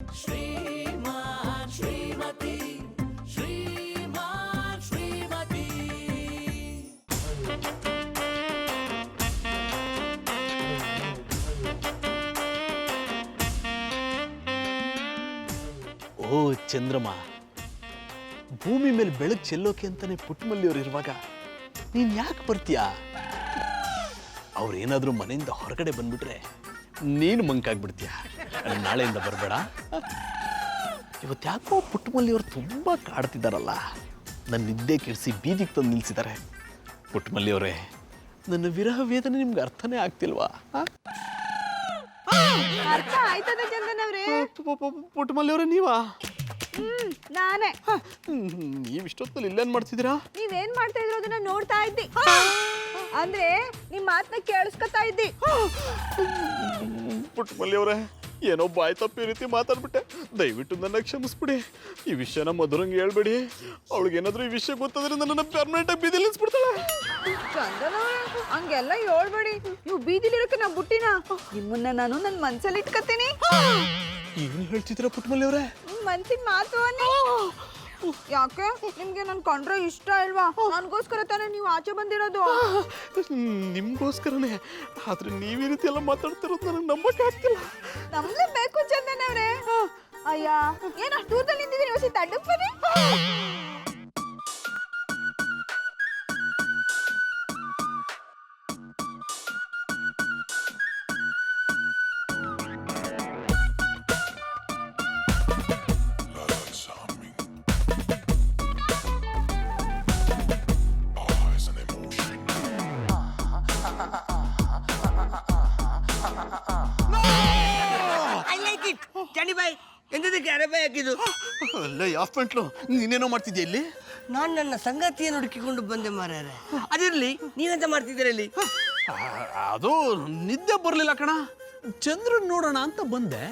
ಶ್ರೀಮಾನ್ ಶ್ರೀಮತಿ ಶ್ರೀಮಾನ್ ಶ್ರೀಮತಿ. ಓ ಚಂದ್ರಮ್ಮ, ಭೂಮಿ ಮೇಲೆ ಬೆಳಕು ಚೆಲ್ಲೋಕೆ ಅಂತಾನೆ ಪುಟ್ಟಮಲ್ಲಿಯವ್ರು ಇರುವಾಗ ನೀನ್ ಯಾಕೆ ಬರ್ತೀಯಾ? ಅವ್ರೇನಾದ್ರೂ ಮನೆಯಿಂದ ಹೊರಗಡೆ ಬಂದ್ಬಿಟ್ರೆ ನೀನು ಮಂಕಾಗ್ಬಿಡ್ತೀಯ. ನಾಳೆಯಿಂದ ಬರಬೇಡ. ಇವತ್ತ್ಯಾಕೋ ಪುಟ್ಟಮಲ್ಲಿಯವ್ರು ತುಂಬಾ ಕಾಡ್ತಿದ್ದಾರಲ್ಲ, ನನ್ನ ನಿದ್ದೆ ಕೆಡಿಸಿ ಬೀದಿಗೆ ತಂದು ನಿಲ್ಸಿದ್ದಾರೆ. ಪುಟ್ಟಮಲ್ಲಿಯವರೇ, ನನ್ನ ವಿರಹ ವೇದನೆ ನಿಮ್ಗೆ ಅರ್ಥನೇ ಆಗ್ತಿಲ್ವಾ? ಅರ್ಥ ಆಯ್ತದ ಚಂದನವ್ರೆ. ಪುಟ್ಟಮಲ್ಲಿಯವರೇ, ನೀವಾ? ನಾನೇ. ನೀವು ಇಷ್ಟೊತ್ತಲ್ಲಿ ಇಲ್ಲೇನ್ ಮಾಡ್ತಿದ್ದೀರಾ? ನೀವೇನ್ ಮಾಡ್ತಾ ಇದ್ರು ಅದನ್ನ ನೋಡ್ತಾ ಇದ್ದಿ. ಅಂದ್ರೆ ನಿಮ್ ಮಾತನ್ನ ಕೇಳಿಸ್ಕೊತಾ ಇದ್ದಿ. ಪುಟ್ಟಮಲ್ಲಿಯವರೇ, ಏನೋ ಬಾಯ್ ತಪ್ಪಿ ರೀತಿ ಮಾತಾಡ್ಬಿಟ್ಟೆ. ದಯವಿಟ್ಟು ನನ್ನ ಕ್ಷಮಿಸ್ಬಿಡಿ. ಈ ವಿಷಯನ ಮಧುರಂಗೆ ಹೇಳ್ಬೇಡಿ. ಅವಳಿಗೇನಾದ್ರೂ ಈ ವಿಷಯ ಗೊತ್ತಾದ್ರೆ ನನ್ನನ್ನು ಪರ್ಮನೆಂಟ್ ಆಗಿ ಬೀದಿಲಿ ನಿಲ್ಸ್ಬಿಡ್ತಾಳೆ. ಚಂದನವ್ರೆ, ಹಂಗೆಲ್ಲ ಹೇಳ್ಬೇಡಿ. ನೀವು ಬೀದಿಲಿರಕ್ಕೆ ನಾ ಬುಟ್ಟಿನ ನಿಮ್ಮನ್ನ ನಾನು ನನ್ನ ಮನ್ಸಲ್ಲಿ ಇಟ್ಕೊತೀನಿ. ಏನು ಹೇಳ್ತಿದ್ದೀರಾ ಪುಟ್ಟಮಲ್ಲಿಯವರೇ? ಮನ್ಸಿನ ಮಾತು ಅನ್ನಿ. ಯಾಕೆ ನಿಮ್ಗೆ ನನ್ ಕಂಡ್ರೆ ಇಷ್ಟ ಇಲ್ವಾ? ನನ್ಗೋಸ್ಕರ ತಾನೇ ನೀವು ಆಚೆ ಬಂದಿರೋದು. ನಿಮ್ಗೋಸ್ಕರನೇ. ಆದ್ರೆ ನೀವ್ ಈ ರೀತಿ ಎಲ್ಲ ಮಾತಾಡ್ತಿರೋದು ನನಗೆ ನಂಬಕ್ಕೆ ಆಗ್ತಿಲ್ಲ. ನಂಬಲೇಬೇಕು ಚಂದನವ್ರೆ. ಅಯ್ಯ, ಏನ್ ಅಷ್ಟು ದೂರದಲ್ಲಿ ನಿಂತಿದ್ದೀರಿ? ಹೊಸ ತಡ್ಡಕ್ ಬನ್ನಿ. ಎಂತದಕ್ಕೆ ಅರೆಬಾಯಿ ಹಾಕಿದ್ದು? ಅಲ್ಲ, ಯಾವ ಪೆಂಟ್ಲು ನೀನೇನೋ ಮಾಡ್ತಿದ್ಯಾ ಇಲ್ಲಿ? ನಾನು ನನ್ನ ಸಂಗಾತಿಯನ್ನು ಹುಡುಕಿಕೊಂಡು ಬಂದೆ ಮಾರ್ಯಾರೆ. ಅದಿರ್ಲಿ, ನೀವೆಂತ ಮಾಡ್ತಿದ್ದೀರ ಇಲ್ಲಿ? ಅದು ನಿದ್ದೆ ಬರ್ಲಿಲ್ಲ ಕಣ. ಚಂದ್ರನ್ ನೋಡೋಣ ಅಂತ ಬಂದೆ.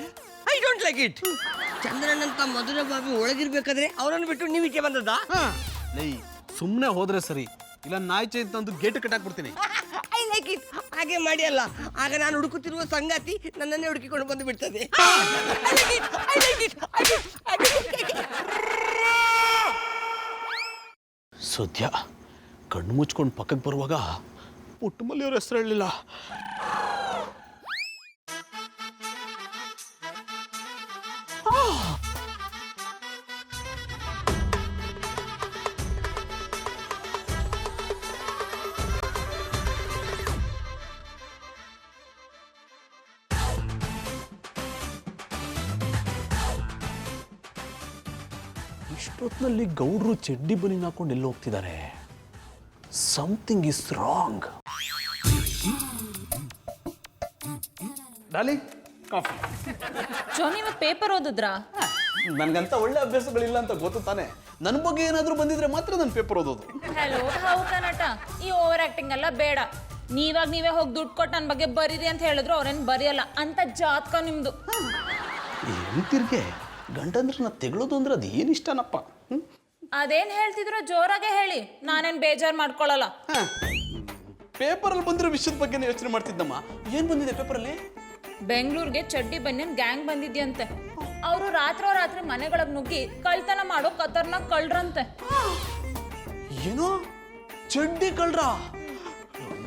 I don't like it. ಚಂದ್ರನಂತ ಮಧುರ ಬಾಬಿ ಒಳಗಿರ್ಬೇಕಾದ್ರೆ ಅವರನ್ನು ಬಿಟ್ಟು ನೀವಿಕೆ ಬಂದದ? ಲೈ, ಸುಮ್ಮನೆ ಹೋದ್ರೆ ಸರಿ, ಇಲ್ಲ ನಾಯಿ ಚೈ ತಂದು ಗೇಟ್ ಕಟ್ಟಾಕ್ಬಿಡ್ತೀನಿ. I like it. ಹಾಗೆ ಮಾಡಿ ಅಲ್ಲ, ಆಗ ನಾನು ಹುಡುಕುತ್ತಿರುವ ಸಂಗಾತಿ ನನ್ನನ್ನೇ ಹುಡುಕಿಕೊಂಡು ಬಂದು ಬಿಡ್ತದೆ. ಸದ್ಯ ಕಣ್ಣು ಮುಚ್ಕೊಂಡು ಪಕ್ಕಕ್ಕೆ ಬರುವಾಗ ಪುಟ್ಟಮಲ್ಲಿಯವ್ರ ಹೆಸರು ಹೇಳಲಿಲ್ಲ. ಇಷ್ಟೊತ್ತಿನಲ್ಲಿ ಗೌಡ್ರು ಚಡ್ಡಿ ಬನಿ ಹಾಕೊಂಡು ಎಲ್ಲಿ ಹೋಗ್ತಿದ್ದಾರೆ? Something is wrong. Dolly, coffee. Johnny, ಇವತ್ತು ಪೇಪರ್ ಓದಿದ್ರಾ? ನನ್ಗಂತ ಒಳ್ಳೆ ಅಭ್ಯಾಸಗಳಿಲ್ಲ ಅಂತ ಗೊತ್ತು ತಾನೆ. ನನ್ನ ಬಗ್ಗೆ ಏನಾದರೂ ಬಂದಿದ್ರೆ ಮಾತ್ರ ನಾನು ಪೇಪರ್ ಓದೋದು. ಹಲೋ, ಹೌದ ನಟ, ಈ ಓವರ್ ಆಕ್ಟಿಂಗ್ ಎಲ್ಲ ಬೇಡ. ನೀವಾಗ ನೀವೇ ಹೋಗಿ ದುಡ್ಡು ಕೊಟ್ಟು ನನ್ನ ಬಗ್ಗೆ ಬರೀರಿ ಅಂತ ಹೇಳಿದ್ರು ಅವ್ರೇನು ಬರೆಯಲ್ಲ ಅಂತ ಜಾತಕ ನಿಮ್ದು. ಎಂತಿರ್ಗೆ ಗಂಡಂದ್ರನ್ನ ತೆಗಳೋದು ಅಂದ್ರೆ ಅದು ಏನು ಇಷ್ಟನಪ್ಪ. ಅದೇನ್ ಹೇಳ್ತಿದ್ರು ಜೋರಾಗೆ ಹೇಳಿ, ನಾನೇನ್ ಬೇಜಾರು ಮಾಡ್ಕೊಳ್ಳಲ್ಲ. ಪೇಪರಲ್ಲಿ ಬಂದಿರೋ ವಿಷಯದ ಬಗ್ಗೆ ಯೋಚನೆ ಮಾಡ್ತಿದ್ದಮ್ಮ. ಏನ್ ಬಂದಿದೆ ಪೇಪರಲ್ಲಿ? ಬೆಂಗಳೂರಿಗೆ ಚಡ್ಡಿ ಬನ್ನಿ ಗ್ಯಾಂಗ್ ಬಂದಿದ್ಯಂತೆ. ಅವರು ರಾತ್ರಿ ಮನೆಗಳಿಗೆ ನುಗ್ಗಿ ಕಳ್ತನ ಮಾಡೋ ಕತರ್ನ ಕಳ್ರಂತೆ. ಏನೋ ಚಡ್ಡಿ ಕಳ್ರ?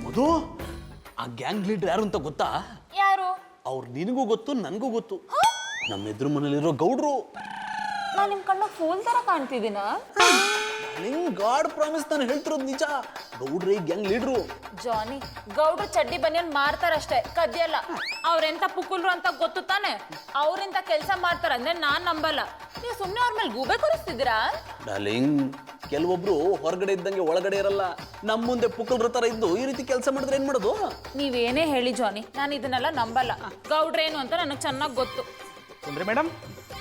ಮಧು, ಆ ಗ್ಯಾಂಗ್ ಲೀಡರ್ ಯಾರು ಅಂತ ಗೊತ್ತಾ? ಯಾರು? ಅವ್ರು ನಿನಗೂ ಗೊತ್ತು, ನನಗೂ ಗೊತ್ತು. ನಮ್ಮ ಎದುರು ಮನೇಲಿರೋ ಗೌಡ್ರು. ನಾನು ನಿಮ್ ಕಣ್ಣ ಫೂಲ್ ತರ ಕಾಣ್ತಿದ್ದೀನ? ಗಾಡ್ ಪ್ರಾಮಿಸ್, ನಾನು ಹೇಳ್ತಿರೋದು ನಿಜ. ಗೌಡ್ರಿ ಗ್ಯಾಂಗ್ ಲೀಡ್ರು. ಜಾನಿ, ಗೌಡ್ರು ಚಡ್ಡಿ ಬನ್ನಿಯನ್ ಮಾರ್ತಾರಷ್ಟೇ, ಕದ್ಯಲ್ಲ. ಅವ್ರೆಂತ ಪುಕ್ಕುಲ್ರು ಅಂತ ಗೊತ್ತು ತಾನೆ. ಅವ್ರಿಂತ ಕೆಲಸ ಮಾಡ್ತಾರ ಅಂದ್ರೆ ನಾನ್ ನಂಬಲ್ಲ. ನೀವು ಸುಮ್ನೆ ಅವ್ರ ಮೇಲೆ ಗೂಬೆ ಕೊರಿಸ್ತಿದ್ದೀರಾ? ಡಾರ್ಲಿಂಗ್, ಕೆಲವೊಬ್ರು ಹೊರಗಡೆ ಇದ್ದಂಗೆ ಒಳಗಡೆ ಇರಲ್ಲ. ನಮ್ಮ ಮುಂದೆ ಪುಕ್ಕಲ್ರ ತರ ಇದ್ದು ಈ ರೀತಿ ಕೆಲಸ ಮಾಡಿದ್ರೆ ಏನ್ ಮಾಡೋದು? ನೀವೇನೇ ಹೇಳಿ ಜಾನಿ, ನಾನು ಇದನ್ನೆಲ್ಲ ನಂಬಲ್ಲ. ಗೌಡ್ರೇನು ಅಂತ ನನಗೆ ಚೆನ್ನಾಗಿ ಗೊತ್ತು. ಅಂದ್ರೆ ಮೇಡಮ್,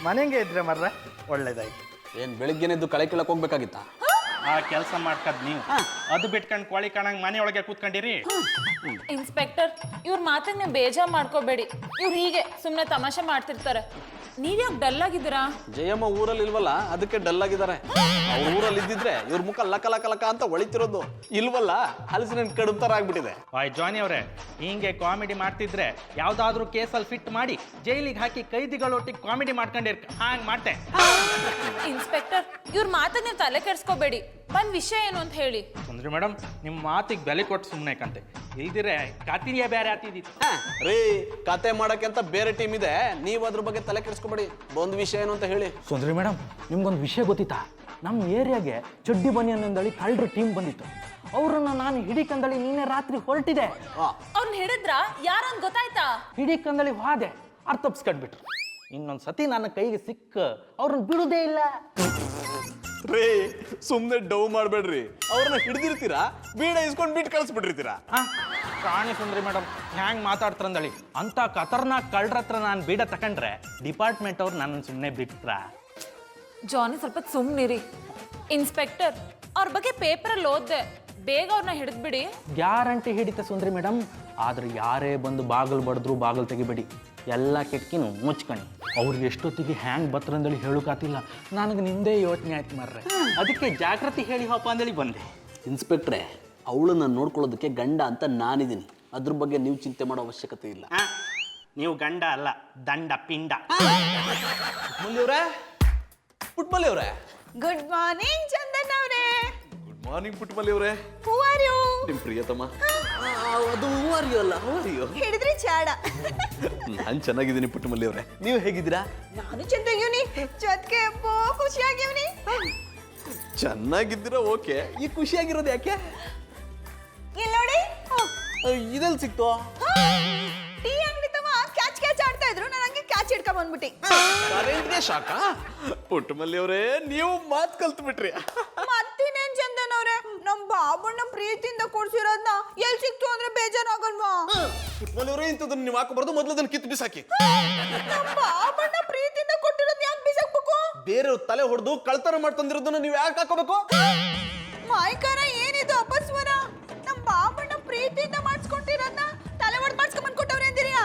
ಮನೆಗೆ ಇದ್ರೆ ಮರ್ರ ಒಳ್ಳೇದಾಯ್ತು. ಏನ್ ಬೆಳಿಗ್ಗೆನೆದ್ದು ಕಳೆ ಕೀಳಕ್ ಹೋಗ್ಬೇಕಾಗಿತ್ತಾ? ಆ ಕೆಲಸ ಮಾಡ್ಕದ್ ನೀವು, ಅದು ಬಿಟ್ಕೊಂಡು ಕೋಳಿ ಕಾಣಂಗ್ ಮನೆ ಒಳಗೆ ಕೂತ್ಕೊಂಡಿರಿ. ಇನ್ಸ್ಪೆಕ್ಟರ್, ಇವ್ರ ಮಾತಿಗೆ ನೀವು ಬೇಜಾರು ಮಾಡ್ಕೋಬೇಡಿ. ಇವ್ರು ಹೀಗೆ ಸುಮ್ಮನೆ ತಮಾಷೆ ಮಾಡ್ತಿರ್ತಾರೆ. ನೀವ್ಯಾಕೆ ಡಲ್ ಆಗಿದ್ದೀರಾ? ಜಯಮ್ಮ ಊರಲ್ಲಿ ಇಲ್ವಲ್ಲ, ಅದಕ್ಕೆ ಡಲ್ ಆಗಿದ್ದಾರೆ. ಅವ್ರ ಊರಲ್ಲಿ ಇದ್ದಿದ್ರೆ ಇವ್ರ ಮುಖ ಲಕ ಲಕ ಲಕ ಅಂತ ಹೊಳಿತಿರೋದು. ಇಲ್ವಲ್ಲ, ಹಲಸಿನ ಕಡುಬು ತರ ಆಗ್ಬಿಟ್ಟಿದೆ. ವಾಯ್ ಜಾನಿ ಅವರೇ, ಹಿಂಗೆ ಕಾಮಿಡಿ ಮಾಡ್ತಿದ್ರೆ ಯಾವ್ದಾದ್ರು ಕೇಸಲ್ಲಿ ಫಿಟ್ ಮಾಡಿ ಜೈಲಿಗೆ ಹಾಕಿ ಕೈದಿಗಳೊಟ್ಟಿಗೆ ಕಾಮಿಡಿ ಮಾಡ್ಕೊಂಡಿರ್ ಹಾಂಗ್ ಮಾಡ್ತೆ. ಇನ್ಸ್ಪೆಕ್ಟರ್, ಇವ್ರ ಮಾತನ್ನ ನೀವು ತಲೆ ಕೆಡ್ಸ್ಕೋಬೇಡಿ. ಬಂದ್ ವಿಷಯ ಏನು ಅಂತ ಹೇಳಿ. ಸುಂದ್ರಿ ಮೇಡಮ್, ನಿಮ್ಮ ಮಾತಿಗೆ ಬೆಲೆ ಕೊಟ್ಟು ಸುಮ್ಮನೆ ಕಂತೆ, ಇಲ್ದಿರೆ ಕತಿರಿಯ ಬೇರೆ ಆತಿದ್ದಿತ್ತು. ರೀ, ಕತೆ ಮಾಡಕ್ಕೆ ಅಂತ ಬೇರೆ ಟೀಮ್ ಇದೆ, ನೀವು ಅದ್ರ ಬಗ್ಗೆ ತಲೆ ಕೆಡಿಸ್ಕೊಬೇಡಿ. ಒಂದು ವಿಷಯ ಏನು ಅಂತ ಹೇಳಿ. ಸುಂದ್ರಿ ಮೇಡಮ್, ನಿಮ್ಗೊಂದು ವಿಷಯ ಗೊತ್ತಿತ್ತಾ? ನಮ್ಮ ಏರಿಯಾಗೆ ಚಡ್ಡಿ ಬನ್ನಿ ಅನ್ನೊಂದಳಿ ಕಳ್ಳರ ಟೀಮ್ ಬಂದಿತ್ತು. ಅವರನ್ನು ನಾನು ಹಿಡಿಕಂದಳಿ ನಿನ್ನೆ ರಾತ್ರಿ ಹೊರಟಿದೆ. ಅವ್ರನ್ನ ಹಿಡಿದ್ರ? ಯಾರಂತ ಗೊತ್ತಾಯ್ತಾ? ಹಿಡಿಕಂದಳಿ ಹೋದೆ, ಅರ್ಥಪ್ಸ್ಕಟ್ಬಿಟ್ರು. ಇನ್ನೊಂದು ಸತಿ ನನ್ನ ಕೈಗೆ ಸಿಕ್ಕ ಅವ್ರನ್ನ ಬಿಡುದೇ ಇಲ್ಲ. ರೇ, ಸುಮ್ಮನೆ ಡವ್ ಮಾಡಬೇಡ್ರಿ. ಅವ್ರನ್ನ ಹಿಡಿದಿರ್ತೀರಾ, ಬೀಡ ಇಸ್ಕೊಂಡು ಬಿಟ್ಟು ಕಳಿಸ್ಬಿಟ್ಟಿರ್ತೀರಾ. ಕಾಣಿ ಸುಂದ್ರಿ ಮೇಡಮ್, ಹ್ಯಾಂಗ್ ಮಾತಾಡ್ತಾರಂದಳಿ. ಅಂತ ಖತರ್ನಾಕ್ ಕಳ್ಳರ ಹತ್ರ ನಾನು ಬೀಡ ತಕೊಂಡ್ರೆ ಡಿಪಾರ್ಟ್ಮೆಂಟ್ ಅವ್ರು ನನ್ನ ಸುಮ್ಮನೆ ಬಿಟ್ರ. ಜಾನಿ, ಸ್ವಲ್ಪ ಸುಮ್ಮನಿರಿ. ಇನ್ಸ್ಪೆಕ್ಟರ್, ಅವ್ರ ಬಗ್ಗೆ ಪೇಪರಲ್ಲಿ ಓದ್ದೆ. ಬೇಗ ಅವ್ರನ್ನ ಹಿಡಿದ್ಬಿಡಿ. ಗ್ಯಾರಂಟಿ ಹಿಡಿತೆ ಸುಂದ್ರಿ ಮೇಡಮ್. ಆದ್ರೆ ಯಾರೇ ಬಂದು ಬಾಗಿಲು ಬಡಿದ್ರು ಬಾಗಿಲು ತೆಗಿಬೇಡಿ. ಎಲ್ಲ ಕಿಟಕಿನೂ ಮುಚ್ಕಣಿ. ಅವ್ರಿಗೆ ಎಷ್ಟೊತ್ತಿಗೆ ಹ್ಯಾಂಗ್ ಬತ್ತರಂದೇಳಿ ಹೇಳೋಕಾತಿಲ್ಲ. ನನಗೆ ನಿಂದೇ ಯೋಚನೆ ಆಯ್ತು ಮಾರ್ರೆ, ಅದಕ್ಕೆ ಜಾಗೃತಿ ಹೇಳಿ ಹೋಪ ಅಂದೇಳಿ ಬಂದೆ. ಇನ್ಸ್ಪೆಕ್ಟ್ರೆ, ಅವಳನ್ನ ನೋಡ್ಕೊಳ್ಳೋದಕ್ಕೆ ಗಂಡ ಅಂತ ನಾನಿದ್ದೀನಿ. ಅದ್ರ ಬಗ್ಗೆ ನೀವು ಚಿಂತೆ ಮಾಡೋ ಅವಶ್ಯಕತೆ ಇಲ್ಲ. ನೀವು ಗಂಡ ಅಲ್ಲ, ದಂಡ ಪಿಂಡ. ಪುಟ್ಮಲ್ಲಿ ಅವರೇ, ಗುಡ್ ಮಾರ್ನಿಂಗ್ ಚಂದನ್ ಅವರೇ. ಗುಡ್ ಮಾರ್ನಿಂಗ್ ಪುಟ್ಮಲ್ಲಿ ಅವರೇ. Who are you? ನಿಮ್ ಪ್ರಿಯತಮ. ಅದು ಹೂವಾರಿಯೋ ಅಲ್ಲ, ಹೂವಾರಿಯೋ ಹಿಡಿದ್ರಿ ಚಾಡ. ನಾನು ಚೆನ್ನಾಗಿದ್ದೀನಿ ಪುಟ್ಮಲ್ಲಿ ಅವರೇ, ನೀವು ಹೇಗಿದ್ದೀರಾ? ನಾನು ಚೆನ್ನಾಗಿವ್ನಿ, ಜೊತೆಗೆ ಖುಷಿಯಾಗಿವ್ನಿ. ಚೆನ್ನಾಗಿದ್ದೀರಾ? ಓಕೆ, ಈ ಖುಷಿಯಾಗಿರೋದು ಯಾಕೆ? ಇಲ್ಲಿ ನೋಡಿ, ಇದೆಲ್ಲಿ ಸಿಕ್ತು? ಟೀ ಅಂಗಡಿ ತಮ್ಮ ಕ್ಯಾಚ್ ಕ್ಯಾಚ್ ಆಡ್ತಾ ಇದ್ರು, ನಾನು ಹಂಗೆ ಕ್ಯಾಚ್ ಹಿಡ್ಕೊಂಡ್ ಬಂದ್ಬಿಟ್ಟಿ. ಕರೆಂಟ್ಗೆ ಶಾಕ? ಪುಟ್ಟಮಲ್ಲಿ ಅವರೇ, ನೀವು ಮಾತು ಕಲ್ತು ಬಿಟ್ರಿ. ಮತ್ತಿನೇನ್ ಚಂದನ್ ಅವ್ರೆ, ನಮ್ ಬಾಬಣ್ಣ ಪ್ರೀತಿಯಿಂದ ಕೊಡ್ಸಿರೋದ್ನ ಎಲ್ ಸಿಕ್ತು ಅಂದ್ರೆ ಬೇಜಾರಾಗಲ್ವಾ? ಪುಟ್ಟಮಲ್ಲಿ ಅವರೇ, ಇಂಥದನ್ನ ನೀವು ಹಾಕಬಾರ್ದು, ಮೊದಲು ಅದನ್ನ ಕಿತ್ತು ಬಿಸಾಕಿ. ನಮ್ ಬಾಬಣ್ಣ ಪ್ರೀತಿಯಿಂದ ಕೊಟ್ಟಿರೋದ್ ಯಾಕೆ ಬಿಸಾಕ್ಬೇಕು? ಬೇರೆಯವ್ರ ತಲೆ ಹೊಡೆದು ಕಳ್ತನ ಮಾಡ್ತಂದಿರೋದನ್ನ ನೀವು ಯಾಕೆ ಹಾಕೋಬೇಕು? ಮಾಯ್ಕಾರ ಏನಿದು ಅಪಸ್ವರ? ನಮ್ ಬಾಬಣ್ಣ ಪ್ರೀತಿಯಿಂದ ಮಾಡಿಸ್ಕೊಟ್ಟಿರೋದ್ನ ತಲೆ ಹೊಡೆದು ಮಾಡಿಸ್ಕೊಂಡ್ ಕೊಟ್ಟವ್ರೆ ಅಂದಿರಿಯಾ?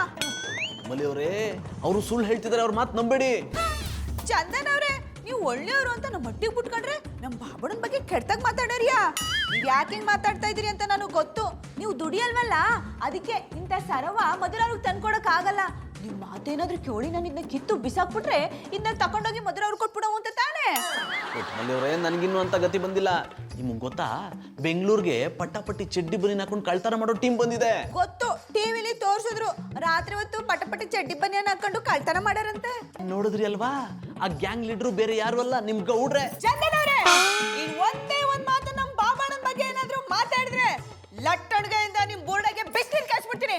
ಮಲಿ ಅವರೇ, ಅವರು ಸುಳ್ಳು ಹೇಳ್ತಿದ್ದಾರೆ, ಅವ್ರ ಮಾತು ನಂಬೇಡಿ. ಚಂದನ್ ಅವ್ರೆ, ನೀವು ಒಳ್ಳೆಯವರು ಅಂತ ನಮ್ಮ ಮಟ್ಟಿಗೆ ಬಿಟ್ಕೊಂಡ್ರೆ ನಮ್ ಬಾಬಣ್ಣನ ಬಗ್ಗೆ ಕೆಟ್ಟದಾಗ ಮಾತಾಡೋರಿಯಾ? ನೀವ್ ಯಾಕೆ ಹಿಂಗ್ ಮಾತಾಡ್ತಾ ಇದೀರಿ ಅಂತ ನನಗೆ ಗೊತ್ತು. ನೀವು ದುಡಿಯಲ್ವಲ್ಲ, ಅದಕ್ಕೆ ಇಂಥ ಸರವ ಮಧುರವ್ರಿಗೆ ತಂದ್ಕೊಡಕ್ ಆಗಲ್ಲ. ನಿಮ್ ಮಾತೇನಾದ್ರೂ ಕೇಳಿ ನಾನು ಇದನ್ನ ಕಿತ್ತು ಬಿಸಾಕ್ಬಿಟ್ರೆ ಇದನ್ನ ತಕೊಂಡೋಗಿ ಮಧುರವ್ರಿಗೆ ಕೊಟ್ಬಿಡವು ಅಂತ ತಾನೇ? ಮಲಿ ಅವರೇ, ನನಗಿನ್ನೂ ಅಂತ ಗತಿ ಬಂದಿಲ್ಲ. ನಿಮಗೆ ಗೊತ್ತಾ, ಬೆಂಗಳೂರಿಗೆ ಪಟ್ಟಾಪಟ್ಟಿ ಚಡ್ಡಿ ಬನ್ನಿ ಹಾಕೊಂಡು ಕಳ್ತನ ಮಾಡೋ ಟೀಮ್ ಬಂದಿದೆ. ಗೊತ್ತು, ಟಿವಿಲಿ ತೋರ್ಸಿದ್ರು. ರಾತ್ರಿ ಹೊತ್ತು ಪಟಪಟಿ ಚಡ್ಡಿ ಬನಿಯನ್ ಹಾಕೊಂಡು ಕಳ್ತನ ಮಾಡಾರಂತೆ. ನೋಡಿದ್ರಿ ಅಲ್ವಾ, ಆ ಗ್ಯಾಂಗ್ ಲೀಡರ್ ಬೇರೆ ಯಾರು ಅಲ್ಲ, ನಿಮ್ ಗೌಡ್ರೆ. ಚಂದನ್ ಅವ್ರೆ, ಈಗ ಒಂದೇ ಒಂದ್ ಮಾತು ನಮ್ ಬಾಬಣ್ಣನ ಬಗ್ಗೆ ಏನಾದ್ರೂ ಮಾತಾಡಿದ್ರೆ ಲಟ್ಟಣ್ಗೆಯಿಂದ ನಿಮ್ ಬೋರ್ಡಾಗೆ ಬಿಸ್ಲಿನ್ ಕಾಯಿಸ್ಬಿಡ್ತೀನಿ.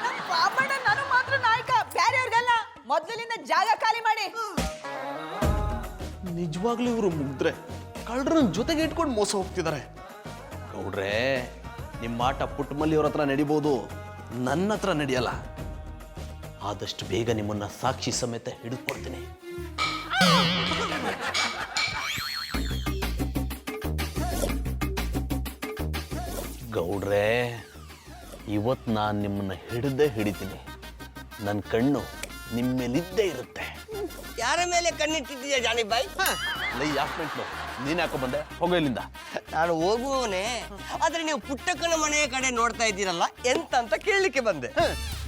ನಮ್ ಬಾಬಣ್ಣ ನಾನು ಮಾತ್ರ ನಾಯಕ, ಬ್ಯಾರೆಯವ್ರಿಗಲ್ಲ. ಮೊದ್ಲಿನಿಂದ ಜಾಗ ಖಾಲಿ ಮಾಡಿ. ನಿಜವಾಗ್ಲೂ ಇವರು ಮುಗ್ದ್ರೆ ಕಳ್ಳರನ್ನ ಜೊತೆಗೆ ಇಟ್ಕೊಂಡು ಮೋಸ ಹೋಗ್ತಿದ್ದಾರೆ. ಗೌಡ್ರೆ, ನಿಮ್ಮ ಆಟ ಪುಟ್ಟಮಲ್ಲಿ ಅವ್ರ ಹತ್ರ ನಡಿಬೋದು, ನನ್ನ ಹತ್ರ ನಡೆಯಲ್ಲ. ಆದಷ್ಟು ಬೇಗ ನಿಮ್ಮನ್ನ ಸಾಕ್ಷಿ ಸಮೇತ ಹಿಡಿದುಕೊಡ್ತೀನಿ. ಗೌಡ್ರೆ, ಇವತ್ತು ನಾನು ನಿಮ್ಮನ್ನ ಹಿಡಿತೀನಿ. ನನ್ನ ಕಣ್ಣು ನಿಮ್ಮ ಮೇಲಿದ್ದೇ ಇರುತ್ತೆ. ಯಾರ ಮೇಲೆ ಕಣ್ಣಿಟ್ಟಿದ್ದೀಯ ಜಾನಿ ಬಾಯ್? ಲೈ ಯಾಕೆ ನೀನ್ ಯಾಕೋ ಬಂದೆ? ಹೋಗೋ ಇಲ್ಲಿಂದ. ನಾನು ಹೋಗುವವನೇ, ಆದ್ರೆ ನೀವು ಪುಟ್ಟಕ್ಕನ ಮನೆಯ ಕಡೆ ನೋಡ್ತಾ ಇದ್ದೀರಲ್ಲ, ಎಂತ ಅಂತ ಕೇಳಲಿಕ್ಕೆ ಬಂದೆ.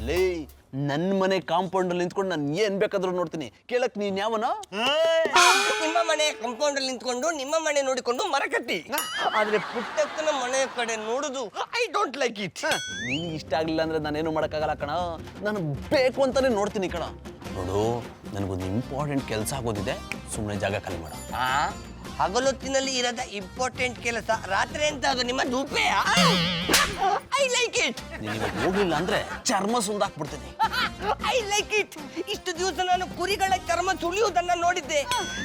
ಲೇ, ನನ್ನ ಮನೆ ಕಾಂಪೌಂಡ್ ಅಲ್ಲಿ ನಿಂತ್ಕೊಂಡು ನಾನು ಏನ್ ಬೇಕಾದ್ರೂ ನೋಡ್ತೀನಿ. ಕೇಳಕ್ ನೀನ್ ಯಾವನ? ನಿಮ್ಮ ಮನೆ ಕಾಂಪೌಂಡ್ ಅಲ್ಲಿ ನಿಂತ್ಕೊಂಡು ನಿಮ್ಮ ಮನೆ ನೋಡಿಕೊಂಡು ಮರ ಕಟ್ಟಿ. ಆದ್ರೆ ಪುಟ್ಟಕ್ಕನ ಮನೆಯ ಕಡೆ ನೋಡುದು ಐ ಡೋಂಟ್ ಲೈಕ್ ಇಟ್. ನಿನ್ಗೆ ಇಷ್ಟ ಆಗ್ಲಿಲ್ಲ ಅಂದ್ರೆ ನಾನೇನು ಮಾಡಕ್ಕಾಗಲ್ಲ ಕಣ. ನಾನು ಬೇಕು ಅಂತಾನೆ ನೋಡ್ತೀನಿ ಕಣ. ನೋಡು, ನನಗೊಂದು ಇಂಪಾರ್ಟೆಂಟ್ ಕೆಲಸ ಆಗೋದಿದೆ, ಸುಮ್ಮನೆ ಜಾಗ ಖಾಲಿ ಮಾಡ. ಹಗಲೊತ್ತಿನಲ್ಲಿ ಇರದ ಇಂಪಾರ್ಟೆಂಟ್ ಕೆಲಸ, ರಾತ್ರಿ ಅಂತ ಅದು ನಿಮ್ಮ ಧೂಪೆಯ? I like it. ನೀನು ಹೋಗ್ಲಿಲ್ಲ ಅಂದ್ರೆ ಚರ್ಮ ಸುಂದಾಕ್ಬಿಡ್ತೀನಿ. I like it. ಇಷ್ಟು ದಿವಸ ನಾನು ಕುರಿಗಳ ಚರ್ಮ ಸುಲಿಯುವುದನ್ನ ನೋಡಿದ್ದೆ,